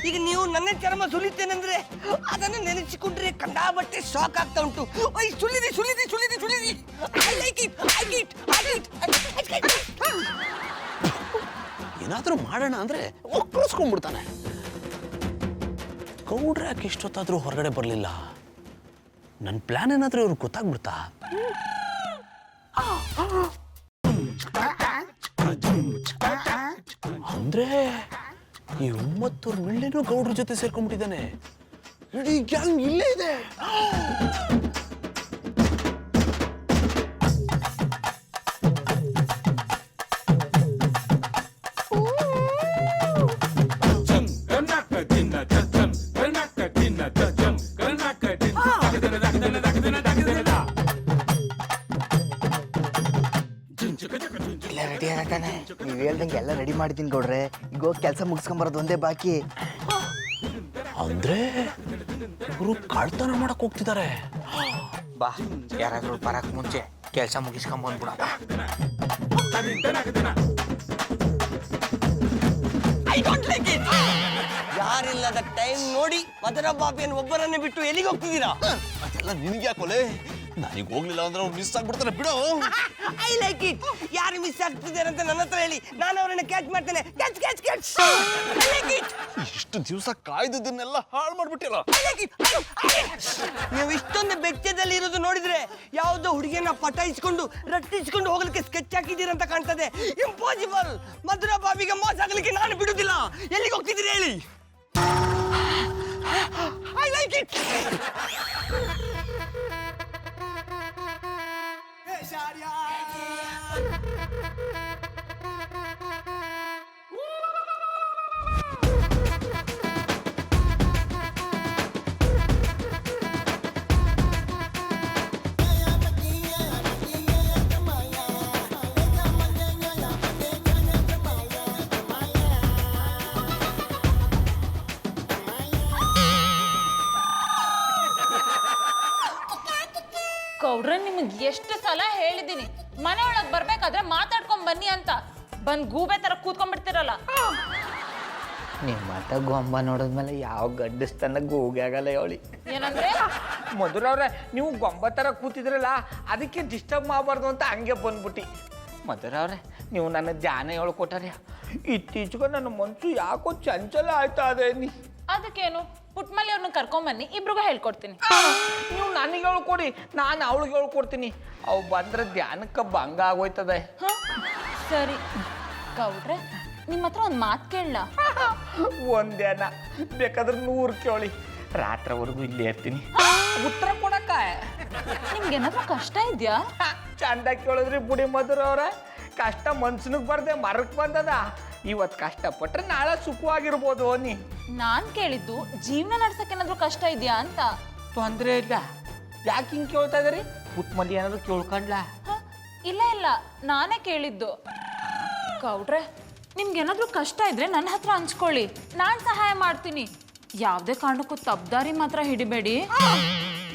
ಈಗ ನೀವು ನನ್ನ ಚರ್ಮ ಸುಲಿತೇನೆಂದ್ರೆ ಅದನ್ನು ನೆನೆಸಿಕೊಂಡ್ರೆ ಕಂಡಾಬಟ್ಟೆ ಶಾಕ್ ಆಗ್ತಾ ಉಂಟು. ಐ ಸುಲಿದಿ ಸುಲಿದಿ ಸುಲಿದಿ ಸುಲಿದಿ. I like it, I it, I it. ಏನಾದ್ರೂ ಮಾಡೋಣ ಅಂದ್ರೆ ಒಕ್ಕಳಿಸ್ಕೊಂಡ್ಬಿಡ್ತಾನೆ. ಗೌಡ್ರೆ ಯಾಕೆ ಇಷ್ಟೊತ್ತಾದ್ರೂ ಹೊರಗಡೆ ಬರಲಿಲ್ಲ? ನನ್ನ ಪ್ಲಾನ್ ಏನಾದ್ರೂ ಇವ್ರಿಗೆ ಗೊತ್ತಾಗ್ಬಿಡ್ತಾ? ಅಂದ್ರೆ ಈ ಒಂಬತ್ತೂರು ಮಿಳ್ಳೆನೂ ಗೌಡ್ರ ಜೊತೆ ಸೇರ್ಕೊಂಡ್ಬಿಟ್ಟಿದ್ದಾನೆ. ಇಡೀ ಗ್ಯಾಂಗ್ ಇಲ್ಲೇ ಇದೆ. ಎಲ್ಲ ರೆಡಿ ಆಗತ್ತಾನೆ. ನೀವು ಹೇಳ್ದಂಗೆ ಎಲ್ಲ ರೆಡಿ ಮಾಡಿದ್ದೀನಿ ಗೌಡ್ರೆ. ಈಗ ಹೋಗಿ ಕೆಲಸ ಮುಗಿಸ್ಕೊಂಬರೋದು ಒಂದೇ ಬಾಕಿ. ಅಂದ್ರೆ ಇವರು ಕಳ್ತನ ಮಾಡಕ್ ಹೋಗ್ತಿದ್ದಾರೆ. ಬಾ, ಯಾರಾದ್ರೂ ಬರಕ್ ಮುಂಚೆ ಕೆಲಸ ಮುಗಿಸ್ಕೊಂಬಂದ್ಬಿಡ. ಯಾರಿಲ್ಲದ ಟೈಮ್ ನೋಡಿ ಮದರ ಬಾಬಿಯನ್ನು ಒಬ್ಬರನ್ನೇ ಬಿಟ್ಟು ಎಲ್ಲಿಗೆ ಹೋಗ್ತಿದ್ದೀರಾ? ಅದೆಲ್ಲ ನಿನಗೆ ಯಾಕೋಲೆ? ನನಗೆ ಹೋಗ್ಲಿಲ್ಲ ಅಂದ್ರೆ ಅವ್ರು ಮಿಸ್ ಆಗ್ಬಿಡ್ತಾರೆ ಬಿಡು. I like it. ಯಾರು ಮಿಸ್ ಆಗ್ತಿದ್ದಾರೆ ಅಂತ ನನ್ನ ಹತ್ರ ಹೇಳಿ, ನಾನು ಅವರನ್ನ ಕ್ಯಾಚ್ ಮಾಡ್ತೇನೆ. Catch catch catch. I like it. ಇಷ್ಟು ದಿವಸ ಕಾಯ್ದದನ್ನೆಲ್ಲ ಹಾಳು ಮಾಡ್ಬಿಟ್ಟಿಲ್ಲ. ನೀವು ಇಷ್ಟೊಂದು ಬೆಚ್ಚದಲ್ಲಿ ಇರೋದು ನೋಡಿದ್ರೆ ಯಾವುದೋ ಹುಡುಗಿಯನ್ನ ಪಟಾಯಿಸ್ಕೊಂಡು ರಟ್ಟಿಸ್ಕೊಂಡು ಹೋಗ್ಲಿಕ್ಕೆ ಸ್ಕೆಚ್ ಹಾಕಿದ್ದೀರ ಅಂತ ಕಾಣ್ತದೆ. ಇಂಪಾಸಿಬಲ್. ಮಧುರ ಬಾಬಿಗೆ ಮೋಸ ಆಗ್ಲಿಕ್ಕೆ ನಾನು ಬಿಡುದಿಲ್ಲ. ಎಲ್ಲಿಗೆ ಹೋಗ್ತಿದ್ದೀರಿ ಹೇಳಿ? I like it. ಗೌಡ್ರೆ ನಿಮಗೆ ಎಷ್ಟು ಸಲ ಹೇಳಿದ್ದೀನಿ ಮನೆ ಒಳಗೆ ಬರ್ಬೇಕಾದ್ರೆ ಮಾತಾಡ್ಕೊಂಡ್ ಬನ್ನಿ ಅಂತ. ಬಂದ್ ಗೂಬೆ ತರ ಕೂತ್ಕೊಂಡ್ಬಿಡ್ತಿರಲ್ಲ. ನೀವು ಮತ್ತೆ ಗೊಂಬ ನೋಡಿದ್ಮೇಲೆ ಯಾವ ಗಡ್ಡಿಸ್ತನ ಗೂಗೆ ಆಗಲ್ಲ ಹೇಳಿ. ಏನಂದ್ರೆ? ಮಧುರವ್ರೆ, ನೀವು ಗೊಂಬ ಥರ ಕೂತಿದ್ರಲ್ಲ, ಅದಕ್ಕೆ ಡಿಸ್ಟರ್ಬ್ ಮಾಡಬಾರ್ದು ಅಂತ ಹಂಗೆ ಬಂದ್ಬಿಟ್ಟು. ಮಧುರವ್ರೆ, ನೀವು ನನ್ನ ಧ್ಯಾನ ಹೇಳ್ಕೊಟ್ಟಾರೆ. ಇತ್ತೀಚೆಗೆ ನನ್ನ ಮನಸ್ಸು ಯಾಕೋ ಚಂಚಲ ಆಯ್ತಾ ಅದೇ ನೀ. ಅದಕ್ಕೇನು, ಪುಟ್ಮಲ್ಲಿ ಅವ್ರನ್ನ ಕರ್ಕೊಂಬನ್ನಿ, ಇಬ್ರಿಗೂ ಹೇಳ್ಕೊಡ್ತೀನಿ. ನೀವು ನನಗೆ ಹೇಳ್ಕೊಡಿ, ನಾನು ಅವಳಿಗೆ ಹೇಳ್ಕೊಡ್ತೀನಿ. ಅವು ಬಂದ್ರೆ ಧ್ಯಾನಕ್ಕೆ ಭಂಗ ಆಗೋಯ್ತದೆ. ಹ? ಸರಿ ಗೌಡ್ರೆ, ನಿಮ್ಮ ಹತ್ರ ಒಂದು ಮಾತು ಕೇಳಲ್ಲ? ಒಂದೇನ ಬೇಕಾದ್ರೆ 100 ಕೇಳಿ, ರಾತ್ರಿವರೆಗೂ ಇಲ್ಲೇ ಇರ್ತೀನಿ ಉತ್ತರ ಕೊಡಕ್ಕ. ನಿಮ್ಗೇನಾದ್ರೂ ಕಷ್ಟ ಇದೆಯಾ? ಚಂದ ಕೇಳಿದ್ರಿ ಬುಡಿ ಮಧುರವ್ರ. ಕಷ್ಟ ಮನ್ಸನಿಗೆ ಬರ್ದೆ ಮರಕ್ಕೆ ಬಂದದ. ಇವತ್ತು ಕಷ್ಟಪಟ್ರೆ ನಾಳೆ ಸುಖವಾಗಿರ್ಬೋದು ನೀ. ನಾನ್ ಕೇಳಿದ್ದು ಜೀವನ ನಡ್ಸಕ್ಕೆ ಏನಾದ್ರೂ ಕಷ್ಟ ಇದೆಯಾ ಅಂತ. ತೊಂದರೆ ಇಲ್ಲ. ಯಾಕೆ ಹಿಂಗೆ ಕೇಳ್ತಾ ಇದ್ರಿ? ಪುಟ್ಮಲ್ಲಿ ಏನಾದ್ರು ಕೇಳ್ಕೊಂಡ್ಲಾ? ಹ? ಇಲ್ಲ ಇಲ್ಲ, ನಾನೇ ಕೇಳಿದ್ದು. ಗೌಡ್ರೆ, ನಿಮ್ಗೇನಾದ್ರೂ ಕಷ್ಟ ಇದ್ರೆ ನನ್ನ ಹತ್ರ ಹಂಚ್ಕೊಳ್ಳಿ, ನಾನು ಸಹಾಯ ಮಾಡ್ತೀನಿ. ಯಾವುದೇ ಕಾರಣಕ್ಕೂ ತಪ್ಪದಾರಿ ಮಾತ್ರ ಹಿಡಿಬೇಡಿ.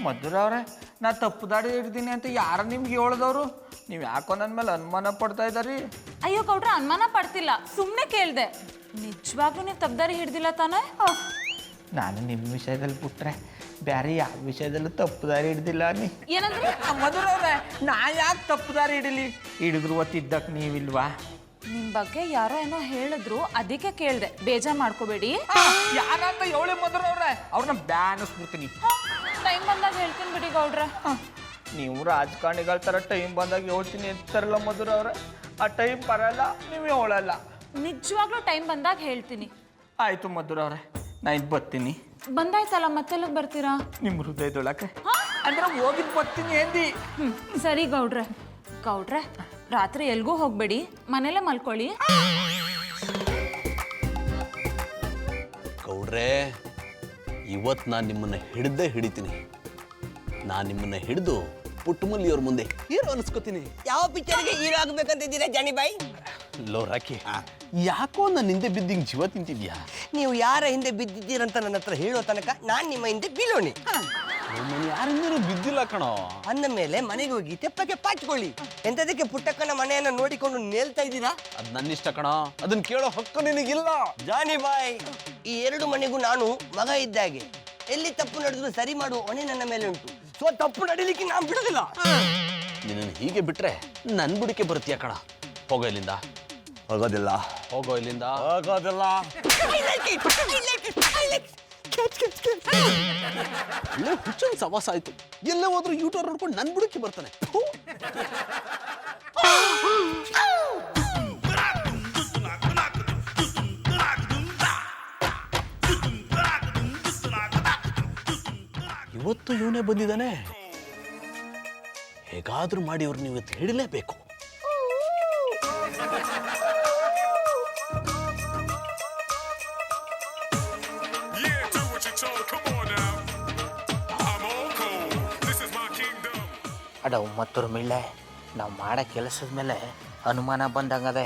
ಮಧುರವ್ರೆ, ನಾ ತಪ್ಪು ದಾರಿ ಹಿಡ್ದೀನಿ ಅಂತ ಯಾರ ನಿಮ್ಗೆ ಹೇಳ್ದವ್ರು? ನೀವು ಯಾಕೋ ನನ್ನ ಮೇಲೆ ಅನುಮಾನ ಪಡ್ತಾ ಇದ್ದಾರಿ? ಅಯ್ಯೋ ಗೌಡ್ರೆ, ಅನುಮಾನ ಪಡ್ತಿಲ್ಲ, ಸುಮ್ಮನೆ ಕೇಳಿದೆ. ನಿಜವಾಗ್ಲೂ ನೀವು ತಪ್ಪದಾರಿ ಹಿಡ್ದಿಲ್ಲ ತಾನೇ? ನಾನು ನಿಮ್ಮ ವಿಷಯದಲ್ಲಿ ಬಿಟ್ರೆ ಬೇರೆ ಯಾವ ವಿಷಯದಲ್ಲೂ ತಪ್ಪು ದಾರಿ ಹಿಡ್ದಿಲ್ಲ ನೀ. ಏನಂದ್ರೆ? ಮಧುರವ್ರೆ, ನಾ ಯಾಕೆ ತಪ್ಪು ದಾರಿ ಹಿಡಿಲಿ? ಹಿಡಿದ್ರು ಒತ್ತಿದ್ದಕ್ಕೆ ನೀವಿಲ್ವಾ? ನಿಮ್ ಬಗ್ಗೆ ಯಾರೋ ಏನೋ ಹೇಳಿದ್ರು, ಅದಕ್ಕೆ ಕೇಳಿದೆ, ಬೇಜಾರು ಮಾಡ್ಕೋಬೇಡಿ. ಯಾರಂತ ಹೇಳಿ ಮಧುರವ್ರೆ, ಅವ್ರನ್ನ ಬ್ಯಾನಿಸ್ಬಿಡ್ತೀನಿ. ಟೈಮ್ ಬಂದಾಗ ಹೇಳ್ತೀನಿ ಬಿಡಿ ಗೌಡ್ರೆ. ನೀವು ರಾಜಕಾರಣಿಗಳ ಥರ ಟೈಮ್ ಬಂದಾಗ ಹೇಳ್ತೀನಿ ಅಂತಾರಲ್ಲ ಮಧುರವ್ರೆ, ಆ ಟೈಮ್ ಬರಲ್ಲ, ನೀವು ಹೇಳಲ್ಲ. ನಿಜವಾಗ್ಲೂ ಟೈಮ್ ಬಂದಾಗ ಹೇಳ್ತೀನಿ. ಆಯ್ತು ಮಧುರವ್ರೆ, ನಾ ಇದು ಬರ್ತೀನಿ. ಬಂದಾಯ್ತಲ್ಲ, ಮತ್ತೆಲ್ಲಿಗೆ ಬರ್ತೀರಾ? ನಿಮ್ಮ ಹೃದಯದೊಳಕ್ಕೆ ಅಂದ್ರೆ ಹೋಗಿದ್ದು ಬರ್ತೀನಿ ಎಂದಿ. ಸರಿ ಗೌಡ್ರೆ. ಗೌಡ್ರೆ, ರಾತ್ರಿ ಎಲ್ಗೂ ಹೋಗ್ಬೇಡಿ, ಮನೇಲೆ ಮಲ್ಕೊಳ್ಳಿ. ಗೌಡ್ರೆ, ಇವತ್ತು ನಾನು ನಿಮ್ಮನ್ನ ಹಿಡಿತೀನಿ. ನಾನು ನಿಮ್ಮನ್ನ ಹಿಡಿದು ಪುಟ್ಟಮಲ್ಲಿಯವ್ರ ಮುಂದೆ ಹೀರೋ ಅನಿಸ್ಕೋತೀನಿ. ಯಾವ ಪಿಕ್ಚರ್ಗೆ ಹೀರೋ ಆಗ್ಬೇಕಂತಿದ್ದೀರಾ ಜಾನಿ ಬಾಯ್? ಲೋ ರಾಕಿ, ಯಾಕೋ ನನ್ನ ಹಿಂದೆ ಬಿದ್ದು ಹಿಂಗೆ ಜೀವ ತಿಂತಿದ್ಯಾ? ನೀವು ಯಾರ ಹಿಂದೆ ಬಿದ್ದಿದ್ದೀರಂತ ನನ್ನ ಹತ್ರ ಹೇಳೋ ತನಕ ನಾನು ನಿಮ್ಮ ಹಿಂದೆ ಬೀಳೋಣಿ. ನಾನು ಯಾರಿಂದಲೂ ಬಿದ್ದಿಲ್ಲ ಕಣೋ. ಅಂದ ಮೇಲೆ ಮನೆಗೆ ಹೋಗಿ ತೆಪ್ಪಕ್ಕೆ ಪಾಚ್ಕೊಳ್ಳಿ. ಎಂತದಕ್ಕೆ ಪುಟ್ಟಕ್ಕನ ಮನೆಯನ್ನ ನೋಡಿಕೊಂಡು ನೇಲ್ತಾ ಇದ್ದೀರಾ? ಅದು ನನ್ನ ಇಷ್ಟ ಕಣೋ, ಅದನ್ನ ಕೇಳೋ ಹಕ್ಕು ನಿನಗಿಲ್ಲ. ಜಾನಿ ಬಾಯ್, ಈ 2 ಮನೆಗೂ ನಾನು ಮಗ ಇದ್ದಾಗೆ. ಎಲ್ಲಿ ತಪ್ಪು ನಡೆದ್ರು ಸರಿ ಮಾಡುವ ಹೊಣೆ ನನ್ನ ಮೇಲೆ ಉಂಟು. ಸೊ ತಪ್ಪು ನಡಿಲಿಕ್ಕೆ ನಾನು ಬಿಡೋದಿಲ್ಲ. ನಿನ್ನನ್ನು ಹೀಗೆ ಬಿಟ್ರೆ ನನ್ನ ಬುಡಿಕೆ ಬರುತ್ತೀಯ ಕಣ. ಹೋಗೋ ಇಲ್ಲಿಂದ. ಹೋಗೋದಿಲ್ಲ. ಹೋಗೋ ಇಲ್ಲಿಂದ. ಹೋಗೋದಿಲ್ಲ. ಒಳ್ಳೆ ಹುಚ್ಚನ್ ಸವಾಸ ಆಯ್ತು. ಎಲ್ಲೇ ಹೋದ್ರು ಯೂಟರ್ನ್ ನೋಡ್ಕೊಂಡು ನನ್ನ ಬುಡಕ್ಕೆ ಬರ್ತಾನೆ. ಇವತ್ತು ಇವನೇ ಬಂದಿದ್ದಾನೆ. ಹೇಗಾದ್ರೂ ಮಾಡಿ ಇವ್ರು ನೀವು ಇವತ್ತು ಹಿಡಿಲೇಬೇಕು. ಅಡವು ಮತ್ತೊರು ಮಿಳ್ಳೆ ನಾವು ಮಾಡೋ ಕೆಲಸದ ಮೇಲೆ ಅನುಮಾನ ಬಂದಂಗದೆ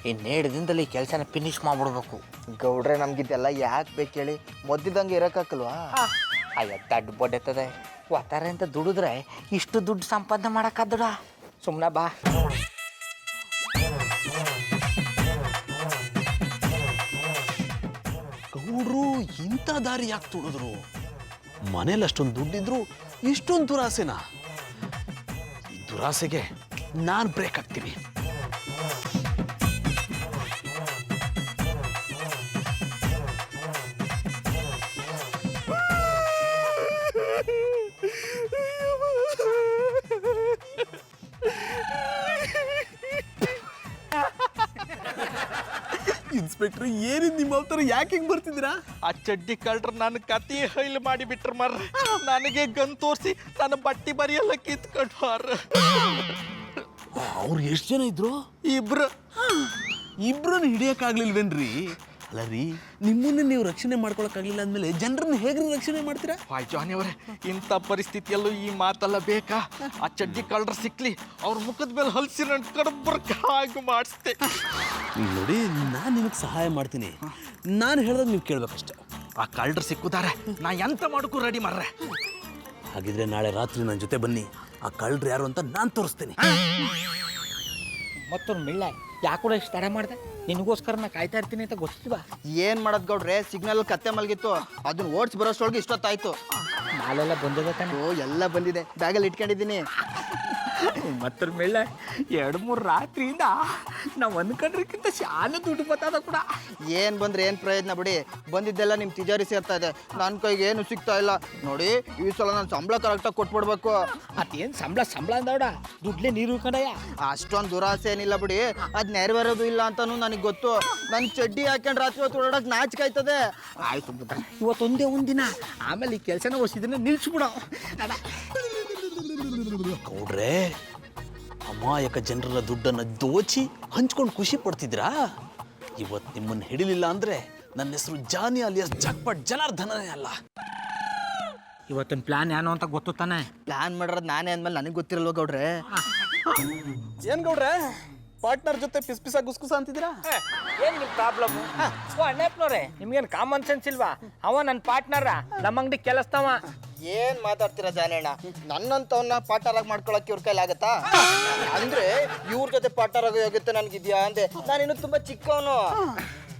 ಇನ್ನೆರಡು ದಿನದಲ್ಲಿ ಈ ಕೆಲಸನ ಫಿನಿಶ್ ಮಾಡ್ಬಿಡ್ಬೇಕು. ಗೌಡ್ರೆ ನಮ್ಗಿದೆಲ್ಲ ಯಾಕೆ ಬೇಕು ಹೇಳಿ, ಮೊದ್ಲಿದಂಗೆ ಇರೋಕ್ಕಾಗಲ್ವಾ? ಅಯ್ಯ ದಡ್ಡ ಬಡ್ಡೆತದೆ ಒತ್ತಾರೆ ಅಂತ ದುಡಿದ್ರೆ ಇಷ್ಟು ದುಡ್ಡು ಸಂಪಾದನೆ ಮಾಡೋಕ್ಕಾದಡ. ಸುಮ್ಮನೆ ಬಾ. ಗೌಡ್ರು ಇಂಥ ದಾರಿ ಯಾಕೆ ತುಳಿದ್ರು? ಮನೇಲಿ ಅಷ್ಟೊಂದು ದುಡ್ಡಿದ್ರು ಇಷ್ಟೊಂದು ದುರಾಸೆನಾ? ಈ ದುರಾಸೆಗೆ ನಾನು ಬ್ರೇಕ್ ಹಾಕ್ತೀನಿ. ಇನ್ಸ್ಪೆಕ್ಟರ್ ಏನಿದ್ ನಿಮ್ಮ ಅವತಾರ ಯಾಕೆ ಹಿಂಗ್ ಬರ್ತಿದ್ದೀರಾ? ಆ ಚಡ್ಡಿ ಕಳ್ರ ನನ್ನ ಕತಿ ಹೈಲ್ ಮಾಡಿ ಬಿಟ್ರ ಮರ್ರೆ. ನನಗೆ ಗನ್ ತೋರಿಸಿ ನನ್ನ ಬಟ್ಟಿ ಬರಿಯೆಲ್ಲ ಕಿತ್ಕೊಂಡು ಅವ್ರು ಎಷ್ಟು ಜನ ಇದ್ರು? ಇಬ್ರನ್ನ ಹಿಡಿಯಕ್ಕಾಗ್ಲಿಲ್ವೇನ್ರಿ? ಅಲ್ಲ ರೀ, ನಿಮ್ಮನ್ನ ನೀವು ರಕ್ಷಣೆ ಮಾಡ್ಕೊಳಕ್ಕಾಗ್ಲಿಲ್ಲ ಅಂದ್ಮೇಲೆ ಜನರನ್ನ ಹೇಗ್ರಿ ರಕ್ಷಣೆ ಮಾಡ್ತೀರಾ? ಜಾನಿ ಅವರೇ, ಇಂಥ ಪರಿಸ್ಥಿತಿಯಲ್ಲೂ ಈ ಮಾತೆಲ್ಲ ಬೇಕಾ? ಆ ಚಡ್ಡಿ ಕಳ್ರ ಸಿಕ್ಲಿ, ಅವ್ರ ಮುಖದ ಮೇಲೆ ಹಲ್ಸಿ ನನ್ನ ಕಡಬರ್ಗ ಹಾಗೆ ಮಾಡಿಸ್ತೆ. ನೋಡಿ, ನಾನು ನಿಮಗೆ ಸಹಾಯ ಮಾಡ್ತೀನಿ. ನಾನು ಹೇಳ್ದಾಗ ನೀವು ಕೇಳ್ಬೇಕಷ್ಟೆ. ಆ ಕಳ್ರ ಸಿಕ್ಕುತ್ತಾರೆ, ನಾ ಎಂತ ಮಾಡೋಕ್ಕೂ ರೆಡಿ ಮಾರ್ರೆ. ಹಾಗಿದ್ರೆ ನಾಳೆ ರಾತ್ರಿ ನನ್ನ ಜೊತೆ ಬನ್ನಿ. ಆ ಕಳ್ರು ಯಾರು ಅಂತ ನಾನು ತೋರಿಸ್ತೀನಿ. ಮತ್ತೊಂದು ಮಿಳ್ಳೆ ಯಾಕೂಡ ಇಷ್ಟು ತಡ ಮಾಡಿದೆ? ನಿನಗೋಸ್ಕರ ನಾ ಕಾಯ್ತಾ ಇರ್ತೀನಿ ಅಂತ ಗೊತ್ತಿಲ್ವಾ? ಏನ್ ಮಾಡೋದ್ ಗೌಡ್ರೆ, ಸಿಗ್ನಲ್ ಕತ್ತೆ ಮಲಗಿತ್ತು, ಅದನ್ನ ಓಡಿಸಿ ಬರೋಷ್ಟೊಳಗೆ ಇಷ್ಟೊತ್ತಾಯ್ತು. ಮಾಲೆಲ್ಲ ಬಂದಿದೆ ತಾನೆ? ಓ, ಎಲ್ಲ ಬಂದಿದೆ, ಬ್ಯಾಗಲ್ಲಿ ಇಟ್ಕೊಂಡಿದ್ದೀನಿ. ಮತ್ತೊಂದು ಮಿಳ್ಳೆ 2-3 ರಾತ್ರಿಯಿಂದ ನಾವು ಅನ್ಕೊಂಡ್ರಕ್ಕಿಂತ ಶಾಲೆ ದುಡ್ಡು ಬರ್ತದ ಕೂಡ. ಏನ್ ಬಂದ್ರೆ ಏನ್ ಪ್ರಯೋಜನ ಬಿಡಿ, ಬಂದಿದ್ದೆಲ್ಲ ನಿಮ್ ತಿಜಾರಿ ಸೇರ್ತಾ ಇದೆ, ನನ್ನ ಕೈಗೆ ಏನು ಸಿಗ್ತಾ ಇಲ್ಲ. ನೋಡಿ, ಈ ಸಲ ನಾನು ಸಂಬಳ ಕರೆಕ್ಟಾಗಿ ಕೊಟ್ಬಿಡ್ಬೇಕು. ಅದೇನು ಸಂಬಳ ಅಂದವಡ ದುಡ್ಲೇ ನೀರು ಕಡೆಯ. ಅಷ್ಟೊಂದು ದುರಾಸೆ ಏನಿಲ್ಲ ಬಿಡಿ, ಅದ್ ನೆರವೇರೋದು ಇಲ್ಲ ಅಂತಾನು ನನಗೆ ಗೊತ್ತು. ನನ್ನ ಚಡ್ಡಿ ಹಾಕೊಂಡು ರಾತ್ರಿ ಹೊತ್ತು ಓಡಾಡಕ್ ನಾಚಿಕೆ ಆಯ್ತದೆ. ಆಯ್ತು ಬಿಟ್ಟ, ಇವತ್ತೊಂದೇ ಒಂದಿನ, ಆಮೇಲೆ ಈ ಕೆಲಸನ ಹೊಸಿದನ್ನ ನಿಲ್ಸ್ಬಿಡ. ಗೌಡ್ರೆ, ಅಮಾಯಕ ಜನರ ದುಡ್ಡನ್ನು ದೋಚಿ ಹಂಚ್ಕೊಂಡು ಖುಷಿ ಪಡ್ತಿದ್ರಾ? ಇವತ್ತು ನಿಮ್ಮನ್ನು ಹಿಡಿಲಿಲ್ಲ ಅಂದ್ರೆ ನನ್ನ ಹೆಸರು ಜಾನಿ ಅಲಿಯಾಸ್ ಜಕ್ಪಟ್ ಜನಾರ್ದನನೇ ಅಲ್ಲ. ಇವತ್ತಿನ ಪ್ಲಾನ್ ಏನು ಅಂತ ಗೊತ್ತು ತಾನೆ? ಪ್ಲಾನ್ ಮಾಡಿರೋದು ನಾನೇ ಅಂದ್ಮೇಲೆ ನನಗೆ ಗೊತ್ತಿರಲ್ವ ಗೌಡ್ರೆ? ಏನ್ ಗೌಡ್ರೆ, ಪಾರ್ಟ್ನರ್ ಜೊತೆ ಪಿಸ್ ಪಿಸ ಗುಸ್ಗುಸ ಅಂತಿದ್ದೀರಾ? ಏನ್ ನಿಮ್ ಪ್ರಾಬ್ಲಮ್? ಅಣ್ಣಪ್ಪನವ್ರೆ, ನಿಮ್ಗೇನು ಕಾಮನ್ ಸೆನ್ಸ್ ಇಲ್ವಾ? ಅವ ನನ್ನ ಪಾರ್ಟ್ನರ, ನಮ್ಮ ಅಂಗಡಿ ಕೆಲಸದವ. ಏನ್ ಮಾತಾಡ್ತೀರಾ ಜಾನೇಣ? ನನ್ನಂತವನ್ನ ಪಾರ್ಟ್ನರ್ ಮಾಡ್ಕೊಳಕ್ಕೆ ಇವ್ರ ಕೈಲಿ ಆಗತ್ತಾ? ಅಂದ್ರೆ ಇವ್ರ ಜೊತೆ ಪಾರ್ಟ್ನರ್ ಆಗೋ ಯೋಗ್ಯತೆ ನನ್ಗಿದ್ಯಾ ಅಂದೆ. ನಾನಿನ್ನು ತುಂಬಾ ಚಿಕ್ಕವನು.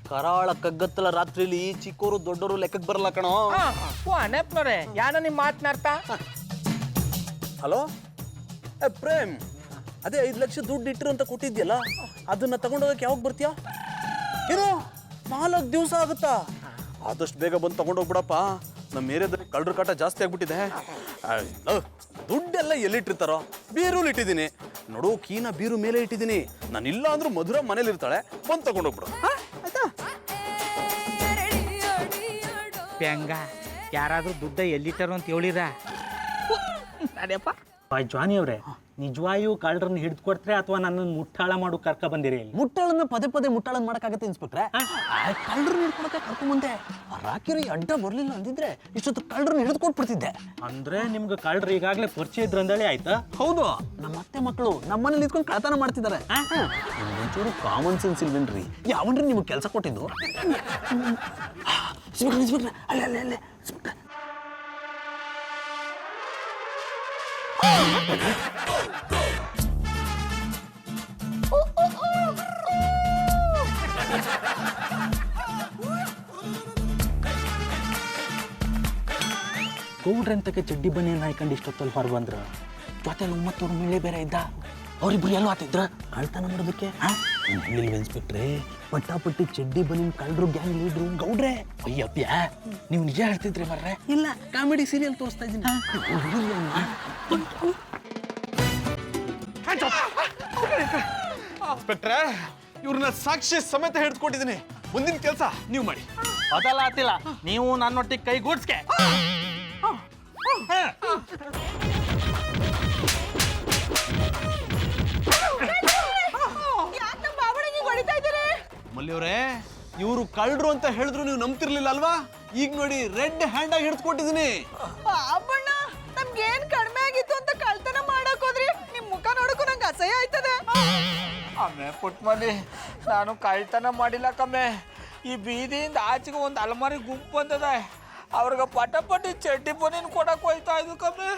ಕರಾಳ ಕಗ್ಗತ್ತಲ ರಾತ್ರಿಲಿ ಚಿಕ್ಕವರು ದೊಡ್ಡವರು ಲೆಕ್ಕಕ್ಕೆ ಬರಲ್ಲ ಕಣೋ. ಅಣ್ಣಪ್ಪನವ್ರೆ, ಯಾರೋ ನಿಮ್ ಮಾತನಾಡ್ತಾ? ಹಲೋ ಪ್ರೇಮ್, ಅದೇ 5 ಲಕ್ಷ ದುಡ್ಡು ಇಟ್ಟಿರು ಅಂತ ಕೊಟ್ಟಿದ್ಯಲ್ಲ, ಅದನ್ನ ತಗೊಂಡೋಗಕ್ಕೆ ಯಾವಾಗ ಬರ್ತೀಯಾ? ಏನು 4 ದಿವಸ ಆಗುತ್ತಾ? ಆದಷ್ಟು ಬೇಗ ಬಂದು ತಗೊಂಡೋಗ್ಬಿಡಪ್ಪ. ನಮ್ಮ ಏರಿಯಾದಲ್ಲಿ ಕಳ್ಳರ ಕಾಟ ಜಾಸ್ತಿ ಆಗ್ಬಿಟ್ಟಿದೆ. ದುಡ್ಡೆಲ್ಲ ಎಲ್ಲಿಟ್ಟಿರ್ತಾರೋ? ಬೀರಲ್ಲಿ ಇಟ್ಟಿದ್ದೀನಿ ನೋಡು, ಕೀನ ಬೀರು ಮೇಲೆ ಇಟ್ಟಿದ್ದೀನಿ. ನಾನು ಇಲ್ಲ ಅಂದ್ರೂ ಮಧುರ ಮನೇಲಿ ಇರ್ತಾಳೆ, ಬಂದು ತಗೊಂಡೋಗ್ಬಿಡು. ಆಯ್ತಾ? ಹೆಂಗ ಯಾರಾದ್ರೂ ದುಡ್ಡ ಎಲ್ಲಿಟ್ಟಾರು ಅಂತ ಹೇಳಿರ? ಅದೇಪ್ಪ ಜಾನಿ ಅವರೇ, ನಿಜವಾಗಿಯೂ ಕಳ್ಳರನ್ನ ಹಿಡಿದು ಕೊಡ್ತಾರೆ ಅಥವಾ ನನ್ನನ್ನು ಮುಟ್ಟಾಳ ಮಾಡು ಕರ್ಕ ಬಂದಿರಿ? ಮುಟ್ಟಾಳನ್ನ ಪದೇ ಮುಟ್ಟಾಳನ್ ಮಾಡಕ್ಕಾಗತ್ತೆ ಇನ್ಸ್ಪೆಕ್ಟ್ರೆ? ಕಳ್ಳರನ್ನ ಹಿಡ್ಕೊಳಕ್ಕೆ ಕರ್ಕೊಂಬಂದೆ. ರಾಕಿರಿ ಅಡ್ಡ ಬರ್ಲಿಲ್ಲ ಅಂದಿದ್ರೆ ಇಷ್ಟೊತ್ತು ಕಳ್ಳರನ್ನ ಹಿಡಿದು ಕೊಟ್ಬಿಡ್ತಿದ್ದೆ. ಅಂದ್ರೆ ನಿಮ್ಗೆ ಕಳ್ಳರು ಈಗಾಗಲೇ ಪರಿಚಯ ಇದ್ರಂದೇಳಿ ಆಯ್ತಾ? ಹೌದು, ನಮ್ಮ ಅತ್ತೆ ಮಕ್ಕಳು ನಮ್ಮನೇಲಿ ನಿಂತ್ಕೊಂಡು ಕಳ್ತನ ಮಾಡ್ತಿದ್ದಾರೆ. ಒಂಚೂರು ಕಾಮನ್ ಸೆನ್ಸ್ ಇಲ್ವೇನ್ರಿ? ಯಾವನ್ರಿ ನಿಮ್ಗೆ ಕೆಲಸ ಕೊಟ್ಟಿದ್ದು? ಅಲ್ಲೇ ಗೌಡ್ರಂತಕ್ಕೆ ಚಡ್ಡಿ ಬನ್ನಿಯನ್ನು ಹಾಕೊಂಡು ಇಷ್ಟೊತ್ತಲ್ಲಿ ಹೊರ ಬಂದ್ರು. ಜೊತೆಲಿ 9 ಮಿಳ್ಳೆ ಬೇರೆ ಇದ್ದ. ಅವರಿಬ್ರು ಎಲ್ಲೋ ಆತಿದ್ರ ಕಳ್ತನ ಮಾಡೋದಕ್ಕೆ. ಇನ್ಸ್ಪೆಕ್ಟ್ರೆ, ಪಟ್ಟಾಪಟ್ಟಿ ಚಡ್ಡಿ ಬನ್ನಿ ಕಳ್ಳರು ಗ್ಯಾಂಗ್ ಲೀಡ್ರು ಗೌಡ್ರೆ. ಅಯ್ಯಪ್ಪ, ನೀವು ನಿಜ ಹೇಳ್ತಿದ್ರಿ ಮರ್ರೆ? ಇಲ್ಲ, ಕಾಮಿಡಿ ಸೀರಿಯಲ್ ತೋರಿಸ್ತಾ ಇದ್ದೀನಿ. ಇನ್ಸ್ಪೆಕ್ಟ್ರೆ, ಇವ್ರನ್ನ ಸಾಕ್ಷಿ ಸಮೇತ ಹಿಡಿದುಕೊಟ್ಟಿದ್ದೀನಿ. ಮುಂದಿನ ಕೆಲಸ ನೀವು ಮಾಡಿ. ಅದಲ್ಲ ಆತಿಲ್ಲ, ನೀವು ನನ್ನೊಟ್ಟಿಗೆ ಕೈಗೂಡ್ಸ್ಕೆ. ಯಾಕೆ ನಮ್ಮ ಬಾಬಣ್ಣನಿಗೆ ಹೊಡಿತಾ ಇದ್ದೀರಿ? ಮಲ್ಲಿಯವ್ರೆ ಇವರು ಕಳ್ಳರು ಅಂತ ಹೇಳಿದ್ರು ನೀವು ನಂಬ್ತಿರ್ಲಿಲ್ಲ ಅಲ್ವಾ? ಈಗ ನೋಡಿ ರೆಡ್ ಹ್ಯಾಂಡ್ ಆಗಿ ಹಿಡಿದುಕೊಟ್ಟಿದ್ದೀನಿ. ಬಾಬಣ್ಣ ನಮ್ಗೇನ್ ಕಡಿಮೆ ಆಗಿತ್ತು ಅಂತ ಕಳ್ತನ ಮಾಡಕ್ ಹೋದ್ರಿ? ನಿಮ್ ಮುಖ ನೋಡಕ್ಕೂ ನಂಗೆ ಅಸಹ್ಯ ಆಯ್ತದೆ. ಆಮೆ ಪುಟ್ಮಲ್ಲಿ ನಾನು ಕಳ್ತನ ಮಾಡಿಲ್ಲ ಕಮ್ಮೆ. ಈ ಬೀದಿಯಿಂದ ಆಚೆಗೆ ಒಂದು ಅಲಮಾರಿ ಗುಂಪು ಬಂದದ, ಅವ್ರಿಗೆ ಪಟಪಟಿ ಚಡ್ಡಿ ಬನಿನ್ ಕೊಡಕ್ ಹೋಯ್ತಾ ಇದ್ದು ಕಮ್ಮೆ.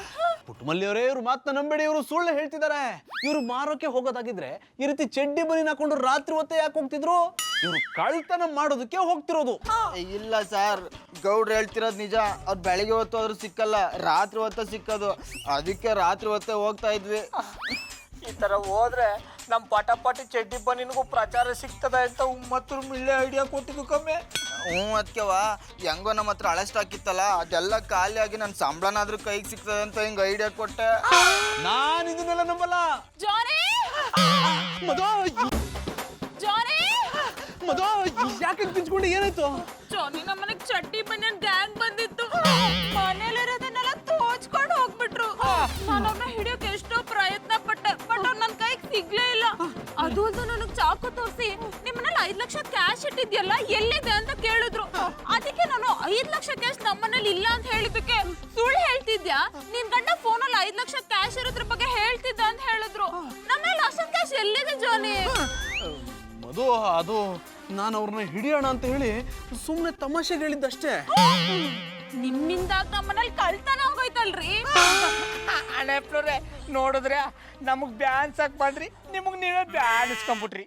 ಪುಟ್ಟಮಲ್ಲಿಯವರೇ ಇವ್ರು ಮಾತನ್ನ ನಂಬೇಡಿ, ಇವರು ಸುಳ್ಳು ಹೇಳ್ತಿದ್ದಾರೆ. ಇವ್ರು ಮಾರೋಕೆ ಹೋಗೋದಾಗಿದ್ರೆ ಈ ರೀತಿ ಚಡ್ಡಿ ಬನಿನ ಹಾಕೊಂಡು ರಾತ್ರಿ ಹೊತ್ತೆ ಯಾಕೆ ಹೋಗ್ತಿದ್ರು? ಇವ್ರು ಕಳ್ತನ ಮಾಡೋದಕ್ಕೆ ಹೋಗ್ತಿರೋದು. ಇಲ್ಲ ಸರ್, ಗೌಡ್ರು ಹೇಳ್ತಿರೋದು ನಿಜ. ಅವ್ರು ಬೆಳಿಗ್ಗೆ ಹೊತ್ತು ಆದ್ರೂ ಸಿಕ್ಕಲ್ಲ, ರಾತ್ರಿ ಹೊತ್ತ ಸಿಕ್ಕೋದು. ಅದಕ್ಕೆ ರಾತ್ರಿ ಹೊತ್ತೆ ಹೋಗ್ತಾ ಇದ್ವಿ. ಈ ತರ ಹೋದ್ರೆ ನಮ್ಮ ಪಟಪಟಿ ಚಡ್ಡಿ ಬನಿನ್ಗೂ ಪ್ರಚಾರ ಸಿಗ್ತದೆ ಅಂತ ಮತ್ತು ಮಿಳ್ಳೆ ಐಡಿಯಾ ಕೊಟ್ಟಿದ್ದು ಕಮ್ಮೆ. ಅದಕ್ಕೆವ ಹೆಂಗೋ ನಮ್ಮ ಹತ್ರ ಹಳೆ ಸ್ಟಾಕ್ ಇತ್ತಲ್ಲ, ಅದೆಲ್ಲ ಖಾಲಿ ಆಗಿ ನನ್ನ ಸಂಬಳನಾದ್ರೂ ಕೈಗೆ ಸಿಗ್ತದೆ ಅಂತ ಹಿಂಗೆ ಐಡಿಯಾ ಕೊಟ್ಟೆ. ನಾನು ಇದನ್ನೆಲ್ಲ ನಂಬಲ್ಲ. ಜಾನಿ ಜಾನಿ ಮಧು ಯಾಕೆ ಕಿಂಚ್ಕೊಂಡು ಏನಾಯ್ತು? ಜಾನಿ ನಮ್ಮನೆಗ್ ಚಡ್ಡಿ ಬನ್ಯನ್ ಗ್ಯಾಂಗ್ ಬಂದಿತ್ತು. ಮನೇಲಿರೋದನ್ನೆಲ್ಲ ತೋಚ್ಕೊಂಡು ಹೋಗ್ಬಿಟ್ರು. ನಾನು ಅವ್ರನ್ನ ಹಿಡಿಯೋಕೆ ಎಷ್ಟೋ ಪ್ರಯತ್ನ ಪಟ್ಟೆ, ಬಟ್ ಅವ್ರು ನನ್ನ ಕೈಗೆ ಸಿಗ್ಲೇ ಇಲ್ಲ. ಅದು ಅಲ್ದು ನನಗ್ ಚಾಕು ತೋರಿಸಿ ನಿಮ್ಮನೇಲಿ 5 ಲಕ್ಷ ಕ್ಯಾಶ್ ಇಟ್ಟಿದ್ಯಲ್ಲ ಎಲ್ಲಿದೆ ಅಂತ ಕೇಳಿದ್ರು. ಅದಕ್ಕೆ ನಾನು 5 ಲಕ್ಷ ಕ್ಯಾಶ್ ನಮ್ಮನೇಲಿ ಇಲ್ಲ ಅಂತ ಹೇಳಿದಕ್ಕೆ ಸುಳ್ಳು ಹೇಳ್ತಿದ್ಯಾ, ನಿನ್ ಗಂಡ ಫೋನಲ್ಲಿ 5 ಲಕ್ಷ ಕ್ಯಾಶ್ ಇರೋದ್ರ ಬಗ್ಗೆ ಹೇಳ್ತಿದ್ದ ಅಂತ ಹೇಳಿದ್ರು. ನಮ್ಮನೇಲಿ ಅಷ್ಟೊಂದು ಕ್ಯಾಶ್ ಎಲ್ಲಿದೆ ಜಾನಿ? ಮಧು ಅದು ನಾನು ಅವ್ರನ್ನ ಹಿಡಿಯೋಣ ಅಂತ ಹೇಳಿ ಸುಮ್ಮನೆ ತಮಾಷೆಗೆ ಹೇಳಿದ್ದಷ್ಟೇ. ನಿಮ್ಮಿಂದ ನಮ್ಮನೇಲಿ ಕಳ್ತನ ಆಗೋಯ್ತಲ್ರಿ. ಅಣ್ಣಪ್ನವ್ರೆ ನೋಡಿದ್ರೆ ನಮಗ್ ಬ್ಯಾನ್ಸ್ ಹಾಕ್ ಬಂದ್ರಿ, ನಿಮಗ್ ನೀವೇ ಬ್ಯಾನ್ಸ್ಕೊಂಡ್ಬಿಟ್ರಿ.